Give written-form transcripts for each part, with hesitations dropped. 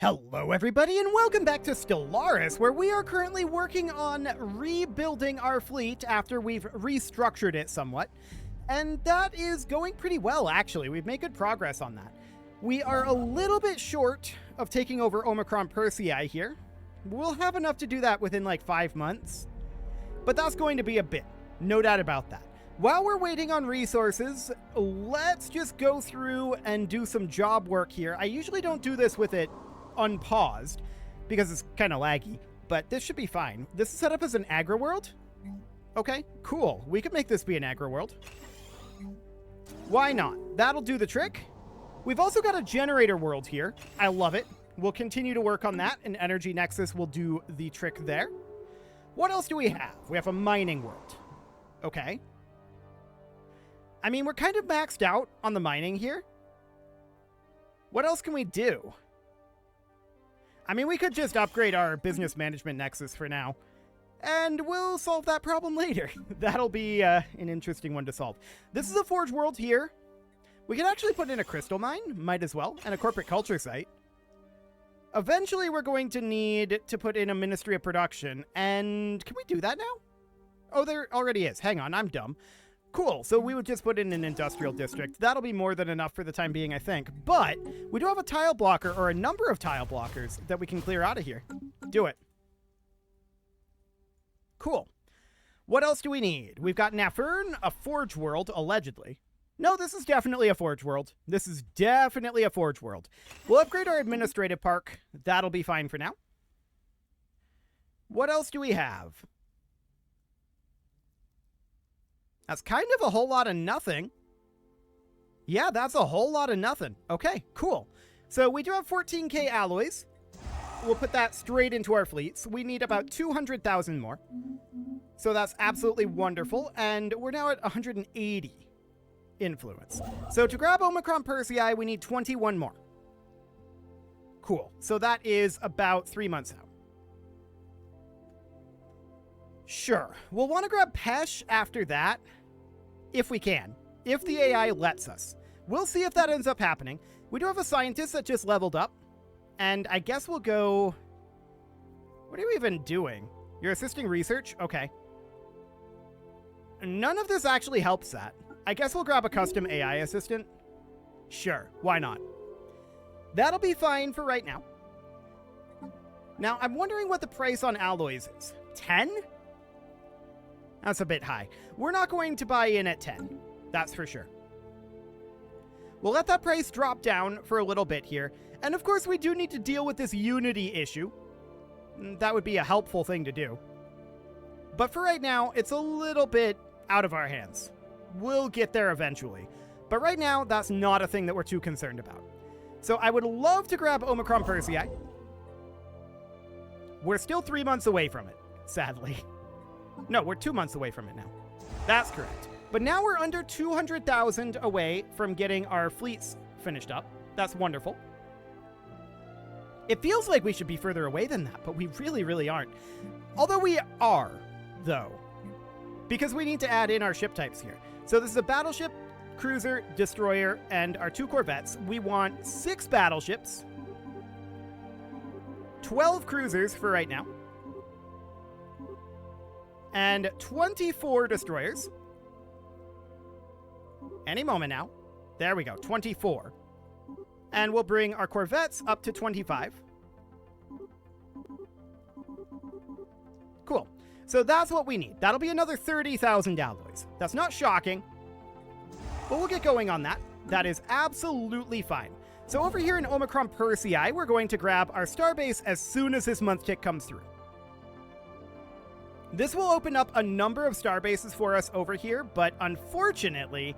Hello everybody and welcome back to Stellaris, where we are currently working on rebuilding our fleet after we've restructured it somewhat. And that is going pretty well, actually. We've made good progress on that. We are a little bit short of taking over Omicron Persei here. We'll have enough to do that within like 5 months. But that's going to be a bit, no doubt about that. While we're waiting on resources, let's just go through and do some job work here. I usually don't do this with it unpaused because it's kind of laggy, but this should be fine. This is set up as an agri world. Okay, cool. We could make this be an agri world. Why not? That'll do the trick. We've also got a generator world here. I love it. We'll continue to work on that, and Energy Nexus will do the trick there. What else do we have? We have a mining world. Okay. I mean, we're kind of maxed out on the mining here. What else can we do? I mean, we could just upgrade our business management nexus for now, and we'll solve that problem later. That'll be an interesting one to solve. This is a forge world here. We could actually put in a crystal mine, might as well, and a corporate culture site. Eventually, we're going to need to put in a Ministry of Production, and can we do that now? Oh, there already is. Hang on, I'm dumb. Cool, so we would just put in an industrial district. That'll be more than enough for the time being, I think. But we do have a tile blocker, or a number of tile blockers, that we can clear out of here. Do it. Cool. What else do we need? We've got Nafern, a forge world, allegedly. No, this is definitely a forge world. This is definitely a forge world. We'll upgrade our administrative park. That'll be fine for now. What else do we have? That's kind of a whole lot of nothing. Yeah, that's a whole lot of nothing. Okay, cool. So we do have 14k alloys. We'll put that straight into our fleets. We need about 200,000 more. So that's absolutely wonderful. And we're now at 180 influence. So to grab Omicron Persei, we need 21 more. Cool. So that is about 3 months out. Sure. We'll want to grab Pesh after that. If we can. If the AI lets us. We'll see if that ends up happening. We do have a scientist that just leveled up. And I guess we'll go... What are you even doing? You're assisting research? Okay. None of this actually helps that. I guess we'll grab a custom AI assistant. Sure, why not? That'll be fine for right now. Now, I'm wondering what the price on alloys is. 10? That's a bit high. We're not going to buy in at 10. That's for sure. We'll let that price drop down for a little bit here. And of course, we do need to deal with this unity issue. That would be a helpful thing to do. But for right now, it's a little bit out of our hands. We'll get there eventually. But right now, that's not a thing that we're too concerned about. So I would love to grab Omicron Persei. We're still 3 months away from it, sadly. No, we're 2 months away from it now. That's correct. But now we're under 200,000 away from getting our fleets finished up. That's wonderful. It feels like we should be further away than that, but we really, really aren't. Although we are, though. Because we need to add in our ship types here. So this is a battleship, cruiser, destroyer, and our 2 corvettes. We want 6 battleships, 12 cruisers for right now, and 24 destroyers. Any moment now. There we go, 24. And we'll bring our corvettes up to 25. Cool. So that's what we need. That'll be another 30,000 alloys. That's not shocking, but we'll get going on that. That is absolutely fine. So over here in Omicron Persei, we're going to grab our starbase as soon as this month tick comes through. This will open up a number of starbases for us over here, but unfortunately,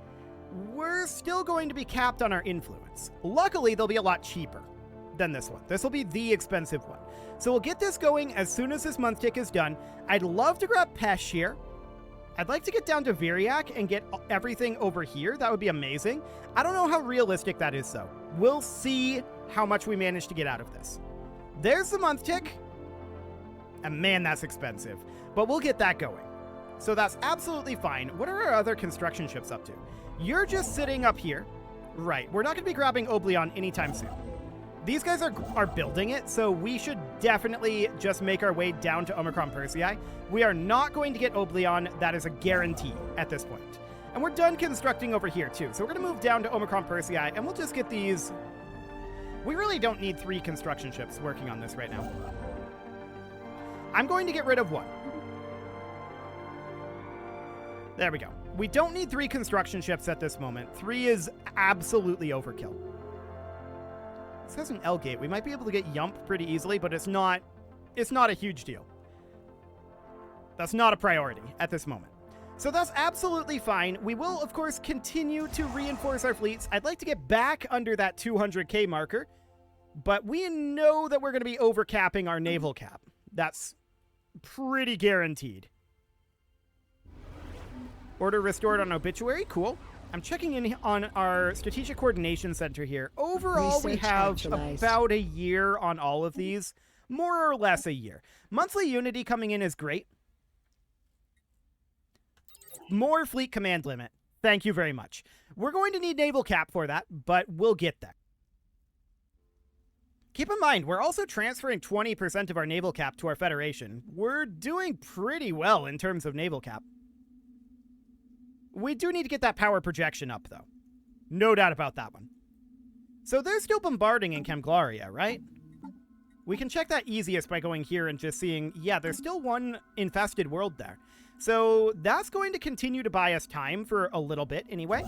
we're still going to be capped on our influence. Luckily, they'll be a lot cheaper than this one. This will be the expensive one. So we'll get this going as soon as this month tick is done. I'd love to grab Pesh here. I'd like to get down to Viriac and get everything over here. That would be amazing. I don't know how realistic that is, though. We'll see how much we manage to get out of this. There's the month tick. And man, that's expensive. But we'll get that going. So that's absolutely fine. What are our other construction ships up to? You're just sitting up here. Right, we're not going to be grabbing Oblion anytime soon. These guys are building it, so we should definitely just make our way down to Omicron Persei. We are not going to get Oblion. That is a guarantee at this point. And we're done constructing over here, too. So we're going to move down to Omicron Persei, and we'll just get these. We really don't need 3 construction ships working on this right now. I'm going to get rid of 1. There we go. We don't need 3 construction ships at this moment. 3 is absolutely overkill. This has an L gate. We might be able to get Yump pretty easily, but it's not a huge deal. That's not a priority at this moment. So that's absolutely fine. We will, of course, continue to reinforce our fleets. I'd like to get back under that 200k marker, but we know that we're going to be overcapping our naval cap. That's pretty guaranteed. Order restored on Obituary. Cool. I'm checking in on our Strategic Coordination Center here. Overall, we have about a year on all of these. More or less a year. Monthly Unity coming in is great. More Fleet Command Limit. Thank you very much. We're going to need Naval Cap for that, but we'll get there. Keep in mind, we're also transferring 20% of our Naval Cap to our Federation. We're doing pretty well in terms of Naval Cap. We do need to get that power projection up, though. No doubt about that one. So they're still bombarding in Conglomerate, right? We can check that easiest by going here and just seeing, yeah, there's still one infested world there. So that's going to continue to buy us time for a little bit anyway.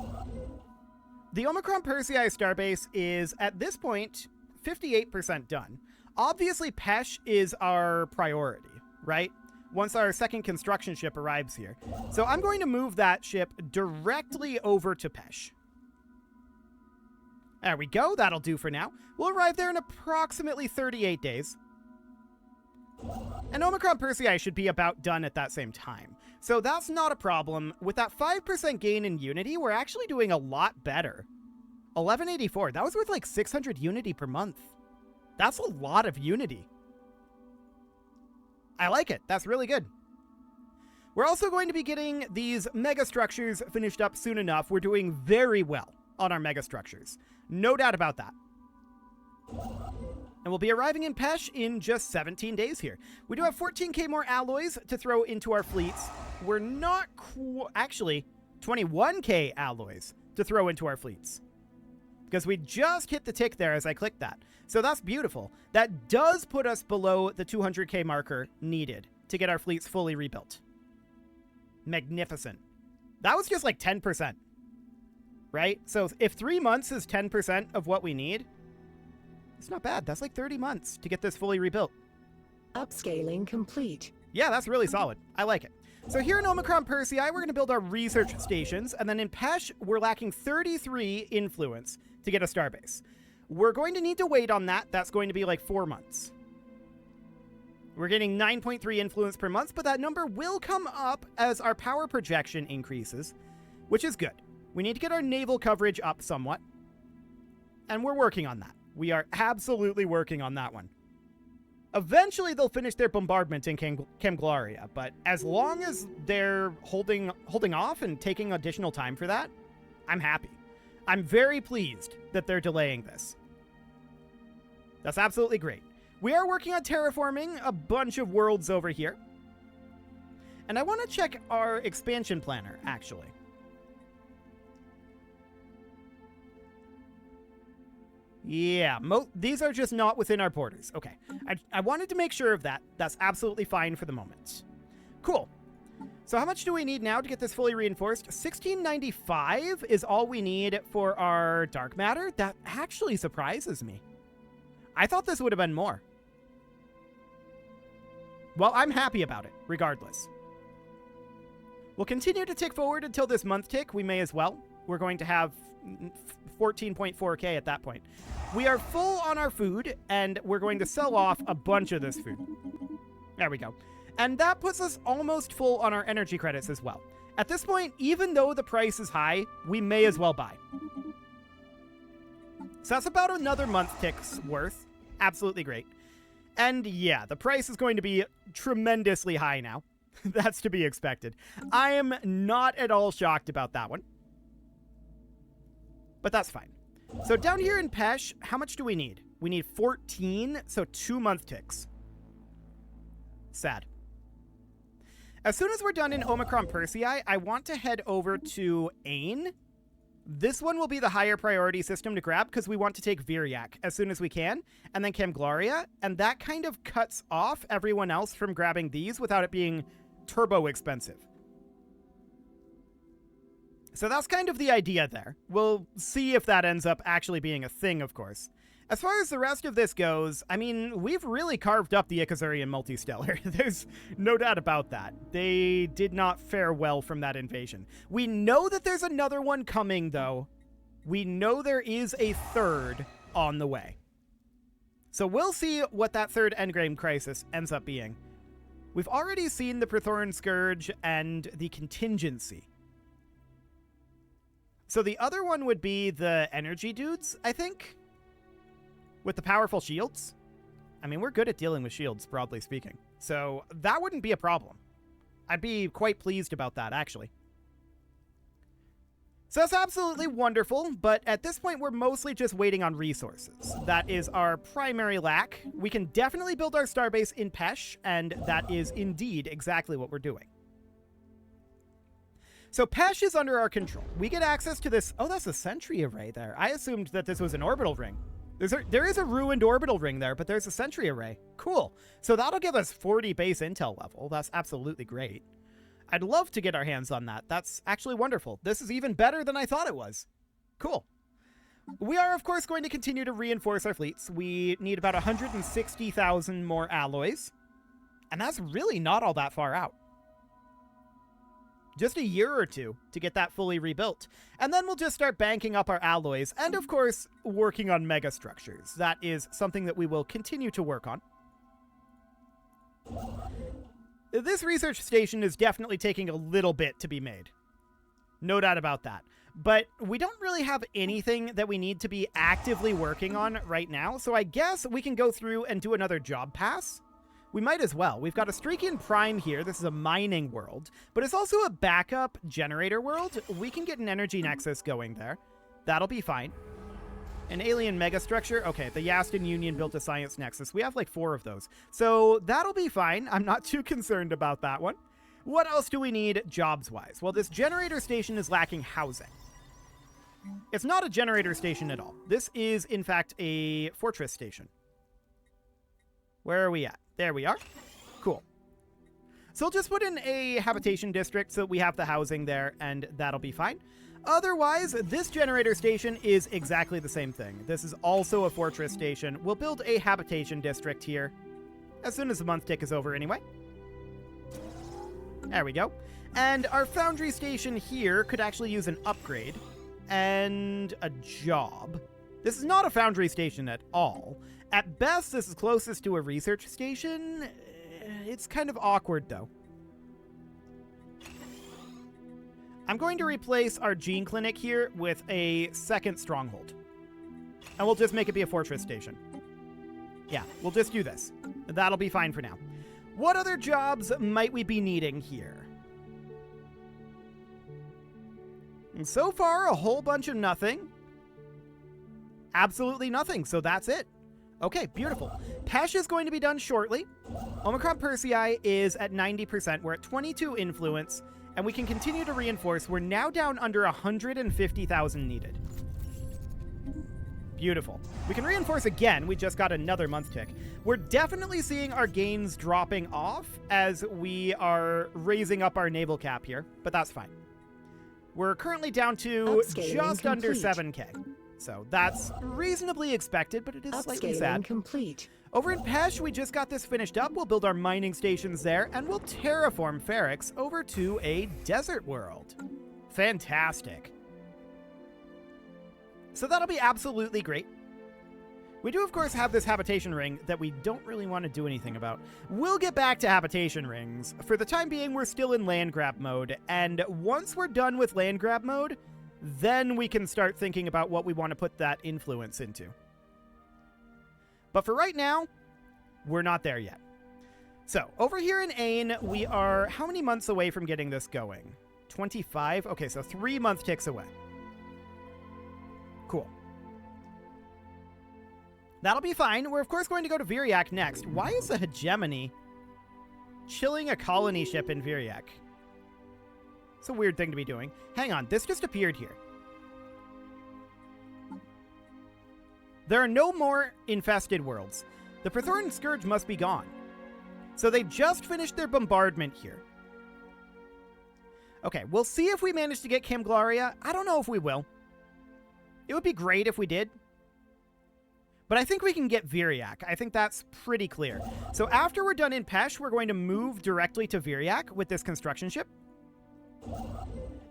The Omicron Persei starbase is, at this point, 58% done. Obviously, Pesh is our priority, right? Once our second construction ship arrives here. So I'm going to move that ship directly over to Pesh. There we go. That'll do for now. We'll arrive there in approximately 38 days. And Omicron Persei should be about done at that same time. So that's not a problem. With that 5% gain in Unity, we're actually doing a lot better. 1184. That was worth like 600 Unity per month. That's a lot of Unity. I like it. That's really good. We're also going to be getting these mega structures finished up soon enough. We're doing very well on our mega structures. No doubt about that. And we'll be arriving in Pesh in just 17 days here. We do have 14k more alloys to throw into our fleets. We're not actually 21k alloys to throw into our fleets. Because we just hit the tick there as I clicked that. So that's beautiful. That does put us below the 200k marker needed to get our fleets fully rebuilt. Magnificent. That was just like 10%. Right? So if 3 months is 10% of what we need, it's not bad. That's like 30 months to get this fully rebuilt. Upscaling complete. Yeah, that's really solid. I like it. So here in Omicron Persei, we're going to build our research stations. And then in Pesh, we're lacking 33 influence to get a starbase. We're going to need to wait on that. That's going to be like 4 months. We're getting 9.3 influence per month, but that number will come up as our power projection increases, which is good. We need to get our naval coverage up somewhat. And we're working on that. We are absolutely working on that one. Eventually, they'll finish their bombardment in Conglomerate, but as long as they're holding off and taking additional time for that, I'm happy. I'm very pleased that they're delaying this. That's absolutely great. We are working on terraforming a bunch of worlds over here. And I want to check our expansion planner, actually. Yeah, these are just not within our borders. Okay, I wanted to make sure of that. That's absolutely fine for the moment. Cool. So how much do we need now to get this fully reinforced? 1695 is all we need for our dark matter. That actually surprises me. I thought this would have been more. Well, I'm happy about it, regardless. We'll continue to tick forward until this month tick. We may as well. We're going to have 14.4k at that point. We are full on our food, and we're going to sell off a bunch of this food. There we go. And that puts us almost full on our energy credits as well. At this point, even though the price is high, we may as well buy. So that's about another month tick's worth. Absolutely great. And yeah, the price is going to be tremendously high now. That's to be expected. I am not at all shocked about that one. But that's fine. So down here in Pesh, how much do we need? We need 14, so 2 month ticks. Sad. As soon as we're done in Omicron Persei, I want to head over to Ain. This one will be the higher priority system to grab because we want to take Viriac as soon as we can, and then Camgloria, and that kind of cuts off everyone else from grabbing these without it being turbo expensive. So that's kind of the idea there. We'll see if that ends up actually being a thing, of course. As far as the rest of this goes, I mean, we've really carved up the Ikazurian Multistellar. There's no doubt about that. They did not fare well from that invasion. We know that there's another one coming, though. We know there is a third on the way. So we'll see what that third endgame crisis ends up being. We've already seen the Praetorian Scourge and the Contingency. So the other one would be the energy dudes, I think, with the powerful shields. I mean, we're good at dealing with shields, broadly speaking. So that wouldn't be a problem. I'd be quite pleased about that, actually. So that's absolutely wonderful, but at this point, we're mostly just waiting on resources. That is our primary lack. We can definitely build our starbase in Pesh, and that is indeed exactly what we're doing. So Pesh is under our control. We get access to this... Oh, that's a sentry array there. I assumed that this was an orbital ring. There is a ruined orbital ring there, but there's a sentry array. Cool. So that'll give us 40 base intel level. That's absolutely great. I'd love to get our hands on that. That's actually wonderful. This is even better than I thought it was. Cool. We are, of course, going to continue to reinforce our fleets. We need about 160,000 more alloys. And that's really not all that far out. Just a year or two to get that fully rebuilt. And then we'll just start banking up our alloys and, of course, working on mega structures. That is something that we will continue to work on. This research station is definitely taking a little bit to be made. No doubt about that. But we don't really have anything that we need to be actively working on right now, so I guess we can go through and do another job pass. We might as well. We've got a Streakian Prime here. This is a mining world, but it's also a backup generator world. We can get an energy nexus going there. That'll be fine. An alien megastructure. Okay, the Yaston Union built a science nexus. We have like 4 of those. So that'll be fine. I'm not too concerned about that one. What else do we need jobs-wise? Well, this generator station is lacking housing. It's not a generator station at all. This is, in fact, a fortress station. Where are we at? There we are. Cool. So we'll just put in a habitation district so we have the housing there, and that'll be fine. Otherwise, this generator station is exactly the same thing. This is also a fortress station. We'll build a habitation district here as soon as the month tick is over anyway. There we go. And our foundry station here could actually use an upgrade and a job. This is not a foundry station at all. At best, this is closest to a research station. It's kind of awkward, though. I'm going to replace our gene clinic here with a second stronghold. And we'll just make it be a fortress station. Yeah, we'll just do this. That'll be fine for now. What other jobs might we be needing here? And so far, a whole bunch of nothing. Absolutely nothing, so that's it. Okay, beautiful. Pesh is going to be done shortly. Omicron Persei is at 90%. We're at 22 influence, and we can continue to reinforce. We're now down under 150,000 needed. Beautiful. We can reinforce again. We just got another month tick. We're definitely seeing our gains dropping off as we are raising up our naval cap here, but that's fine. We're currently down to just under 7K. So that's reasonably expected, but it is slightly sad. Complete. Over in Pesh, we just got this finished up. We'll build our mining stations there, and we'll terraform Ferrix over to a desert world. Fantastic. So that'll be absolutely great. We do, of course, have this habitation ring that we don't really want to do anything about. We'll get back to habitation rings. For the time being, we're still in land grab mode, and once we're done with land grab mode, then we can start thinking about what we want to put that influence into. But for right now, we're not there yet. So, over here in Ain, we are how many months away from getting this going? 25? Okay, so 3 month ticks away. Cool. That'll be fine. We're, of course, going to go to Viriac next. Why is the hegemony chilling a colony ship in Viriac? It's a weird thing to be doing. Hang on. This just appeared here. There are no more infested worlds. The Praetorian Scourge must be gone. So they just finished their bombardment here. Okay, we'll see if we manage to get Conglomerate. I don't know if we will. It would be great if we did. But I think we can get Viriac. I think that's pretty clear. So after we're done in Pesh, we're going to move directly to Viriac with this construction ship.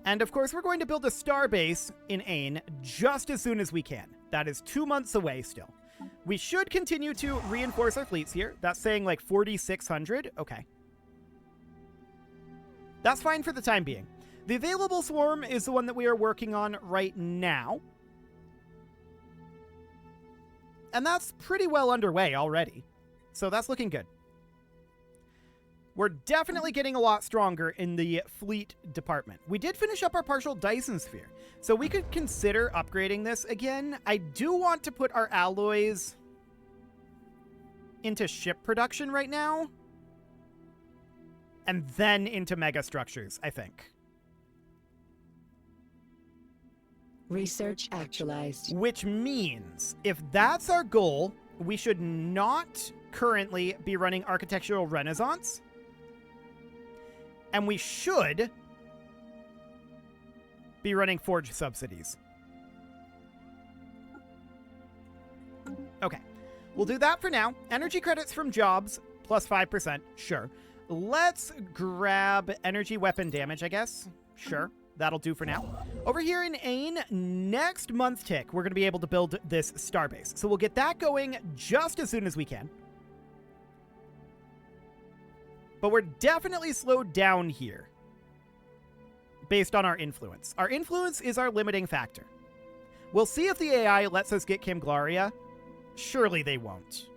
And of course, we're going to build a starbase in Ain just as soon as we can. That is 2 months away still. We should continue to reinforce our fleets here. That's saying like 4,600. Okay. That's fine for the time being. The available swarm is the one that we are working on right now. And that's pretty well underway already. So that's looking good. We're definitely getting a lot stronger in the fleet department. We did finish up our partial Dyson sphere, so we could consider upgrading this again. I do want to put our alloys into ship production right now, and then into mega structures, I think. Research actualized. Which means, if that's our goal, we should not currently be running Architectural Renaissance. And we should be running Forge subsidies. Okay. We'll do that for now. Energy credits from jobs, plus 5%. Sure. Let's grab energy weapon damage, I guess. Sure. That'll do for now. Over here in Ain, next month tick, we're going to be able to build this starbase. So we'll get that going just as soon as we can. But we're definitely slowed down here based on our influence. Our influence is our limiting factor. We'll see if the AI lets us get Conglomerate. Surely they won't.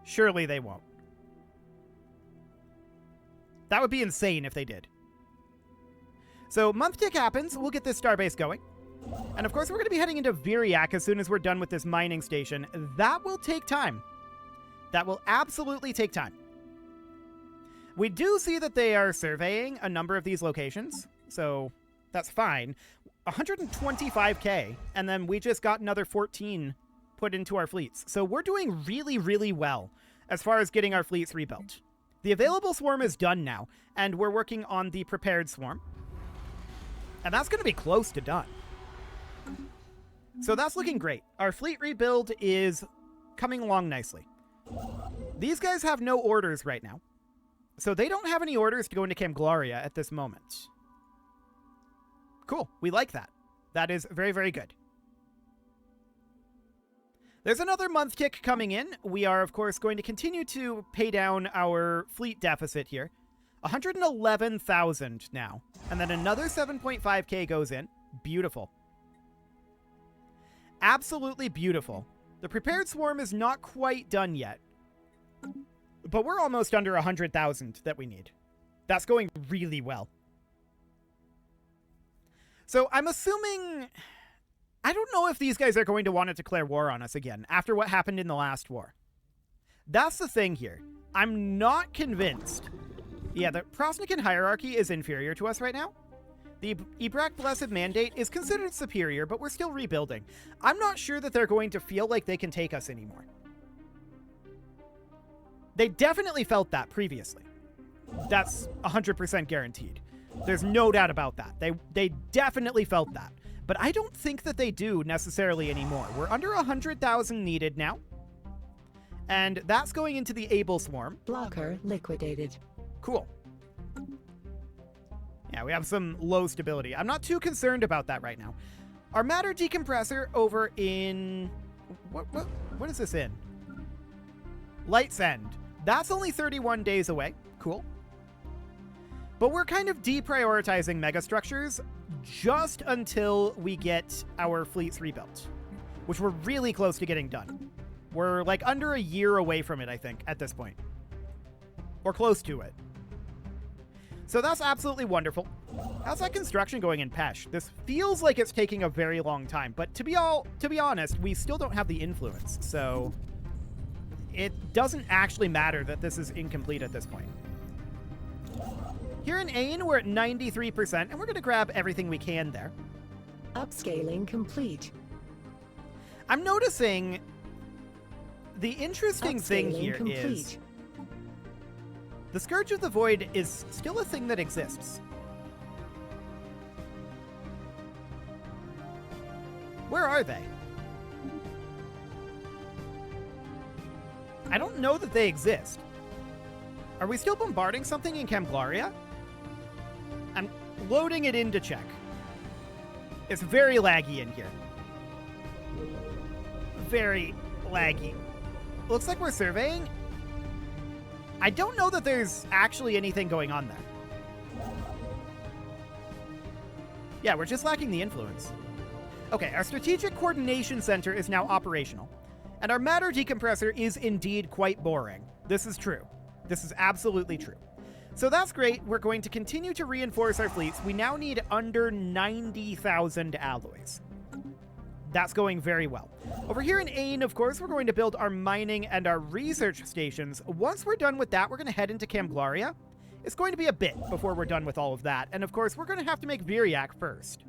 Surely they won't. That would be insane if they did. So month tick happens. We'll get this starbase going. And of course, we're going to be heading into Viriac as soon as we're done with this mining station. That will take time. That will absolutely take time. We do see that they are surveying a number of these locations, so that's fine. 125k, and then we just got another 14 put into our fleets. So we're doing really, really well as far as getting our fleets rebuilt. The available swarm is done now, and we're working on the prepared swarm. And that's going to be close to done. So that's looking great. Our fleet rebuild is coming along nicely. These guys have no orders right now. So they don't have any orders to go into Conglomerate at this moment. Cool. We like that. That is very, very good. There's another month tick coming in. We are, of course, going to continue to pay down our fleet deficit here. 111,000 now. And then another 7.5k goes in. Beautiful. Absolutely beautiful. The prepared swarm is not quite done yet. But we're almost under 100,000 that we need. That's going really well. So I'm assuming... I don't know if these guys are going to want to declare war on us again after what happened in the last war. That's the thing here. I'm not convinced. Yeah, the Prosnikan hierarchy is inferior to us right now. The Ibrak Blessed Mandate is considered superior, but we're still rebuilding. I'm not sure that they're going to feel like they can take us anymore. They definitely felt that previously. That's 100% guaranteed. There's no doubt about that. They definitely felt that. But I don't think that they do necessarily anymore. We're under 100,000 needed now. And that's going into the Able Swarm. Blocker liquidated. Cool. Yeah, we have some low stability. I'm not too concerned about that right now. Our matter decompressor over in... What is this in? Light's End. That's only 31 days away. Cool. But we're kind of deprioritizing megastructures just until we get our fleets rebuilt, which we're really close to getting done. We're like under a year away from it, I think, at this point. Or close to it. So that's absolutely wonderful. How's that construction going in Pesh? This feels like it's taking a very long time, but to be honest, we still don't have the influence, so it doesn't actually matter that this is incomplete at this point. Here in Ain, we're at 93%, and we're going to grab everything we can there. Upscaling complete. I'm noticing the interesting thing here is the Scourge of the Void is still a thing that exists. Where are they? I don't know that they exist. Are we still bombarding something in Conglomerate? I'm loading it in to check. It's very laggy in here. Very laggy. Looks like we're surveying. I don't know that there's actually anything going on there. Yeah, we're just lacking the influence. Okay, our Strategic Coordination Center is now operational. And our matter decompressor is indeed quite boring. This is true. This is absolutely true. So that's great. We're going to continue to reinforce our fleets. We now need under 90,000 alloys. That's going very well. Over here in Ain, of course, we're going to build our mining and our research stations. Once we're done with that, we're going to head into Conglomerate. It's going to be a bit before we're done with all of that. And of course, we're going to have to make Viriac first.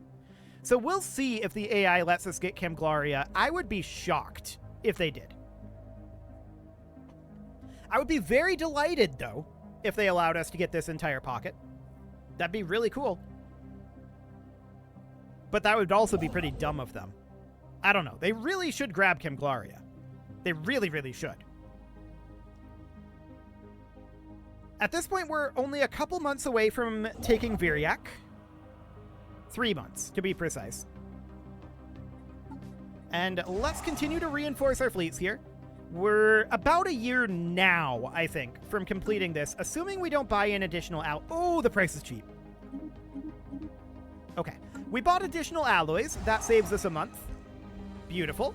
So we'll see if the AI lets us get Conglomerate. I would be shocked if they did. I would be very delighted, though, if they allowed us to get this entire pocket. That'd be really cool. But that would also be pretty dumb of them. I don't know. They really should grab Conglomerate. They really, really should. At this point, we're only a couple months away from taking Viriac. 3 months, to be precise. And let's continue to reinforce our fleets here. We're about a year now, I think, from completing this, assuming we don't buy in additional Oh, the price is cheap. Okay. We bought additional alloys. That saves us a month. Beautiful.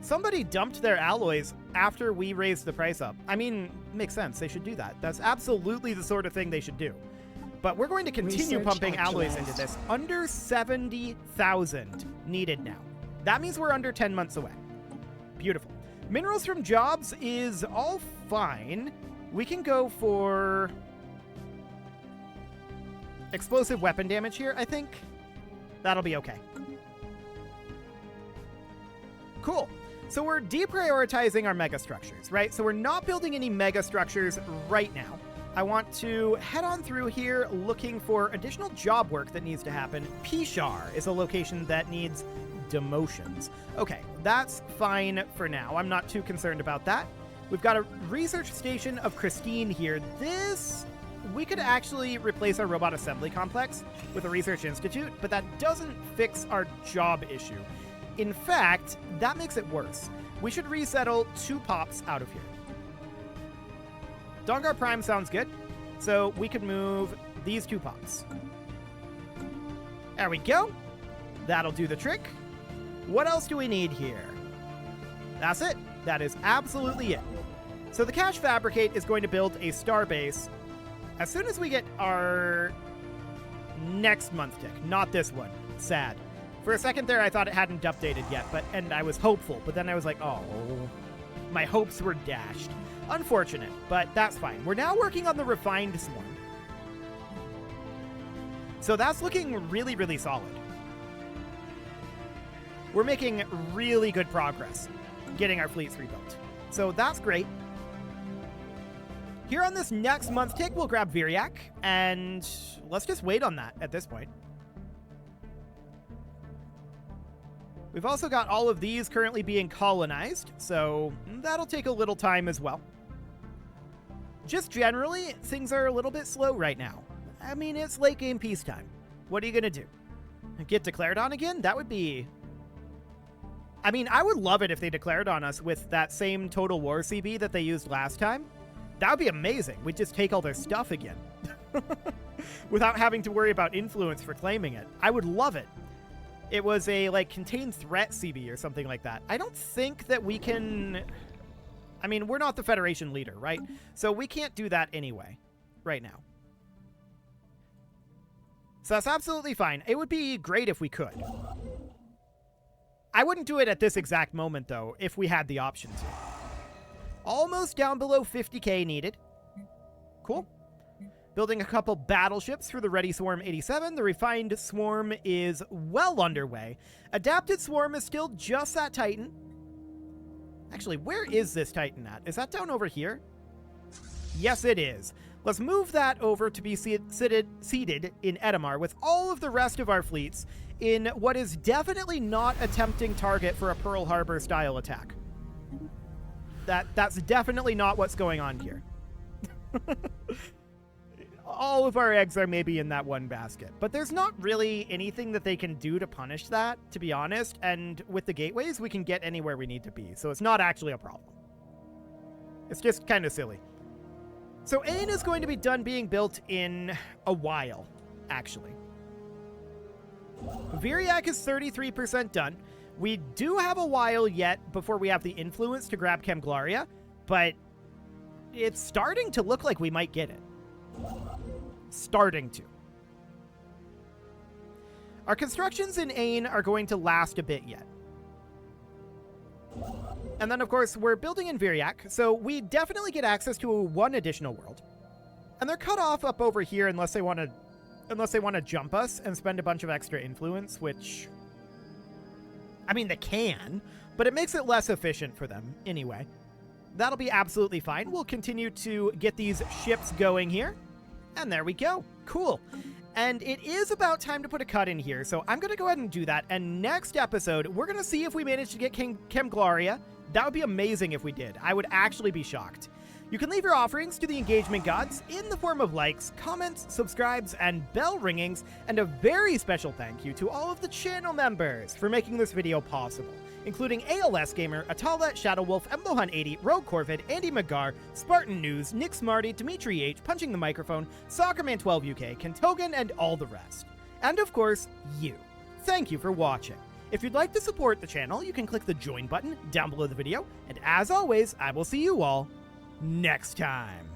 Somebody dumped their alloys after we raised the price up. I mean, makes sense. They should do that. That's absolutely the sort of thing they should do. But we're going to continue pumping alloys into this. Under 70,000 needed now. That means we're under 10 months away. Beautiful. Minerals from jobs is all fine. We can go for explosive weapon damage here, I think. That'll be okay. Cool. So we're deprioritizing our megastructures, right? So we're not building any megastructures right now. I want to head on through here looking for additional job work that needs to happen. Pishar is a location that needs demotions. Okay, that's fine for now. I'm not too concerned about that. We've got a research station of Christine here. This, we could actually replace our robot assembly complex with a research institute, but that doesn't fix our job issue. In fact, that makes it worse. We should resettle 2 pops out of here. Dongar Prime sounds good, so we could move these 2 pops. There we go. That'll do the trick. What else do we need here? That's it. That is absolutely it. So the Cache Fabricate is going to build a starbase as soon as we get our next month tick, not this one. Sad. For a second there, I thought it hadn't updated yet, and I was hopeful, but then I was like, oh, my hopes were dashed. Unfortunate, but that's fine. We're now working on the refined swarm. So that's looking really, really solid. We're making really good progress getting our fleets rebuilt. So that's great. Here on this next month tick, we'll grab Viriac, and let's just wait on that at this point. We've also got all of these currently being colonized, so that'll take a little time as well. Just generally, things are a little bit slow right now. I mean, it's late game peacetime. What are you going to do? Get declared on again? That would be... I mean, I would love it if they declared on us with that same Total War CB that they used last time. That would be amazing. We'd just take all their stuff again. Without having to worry about influence for claiming it. I would love it. It was a, like, contained threat CB or something like that. I don't think that we can... I mean, we're not the Federation leader, right? So we can't do that anyway. right now. So that's absolutely fine. It would be great if we could. I wouldn't do it at this exact moment, though, if we had the option to. Almost down below 50k needed. Cool. Building a couple battleships for the Ready Swarm 87. The Refined Swarm is well underway. Adapted Swarm is still just that Titan. Actually, where is this Titan at? Is that down over here? Yes, it is. Let's move that over to be seated in Edamar with all of the rest of our fleets in what is definitely not a tempting target for a Pearl Harbor style attack. That's definitely not what's going on here. All of our eggs are maybe in that one basket, but there's not really anything that they can do to punish that, to be honest, and with the gateways, we can get anywhere we need to be, so it's not actually a problem. It's just kind of silly. So Ain is going to be done being built in a while, actually. Viriac is 33% done. We do have a while yet before we have the influence to grab Conglomerate, but it's starting to look like we might get it. Starting to. Our constructions in Ain are going to last a bit yet. And then, of course, we're building in Viriac, so we definitely get access to one additional world. And they're cut off up over here unless they want to jump us and spend a bunch of extra influence, which, I mean, they can, but it makes it less efficient for them anyway. That'll be absolutely fine. We'll continue to get these ships going here. And there we go. Cool. And it is about time to put a cut in here, so I'm going to go ahead and do that. And next episode, we're going to see if we manage to get Conglomerate. That would be amazing if we did. I would actually be shocked. You can leave your offerings to the engagement gods in the form of likes, comments, subscribes, and bell ringings, and a very special thank you to all of the channel members for making this video possible, including ALS Gamer, Atala, Shadowwolf, Mbohan80, Rogue Corvid, Andy McGar, Spartan News, Nick Smarty, Dimitri H, Punching the Microphone, Soccerman12UK, Kentogan, and all the rest. And of course, you. Thank you for watching. If you'd like to support the channel, you can click the join button down below the video, and as always, I will see you all next time.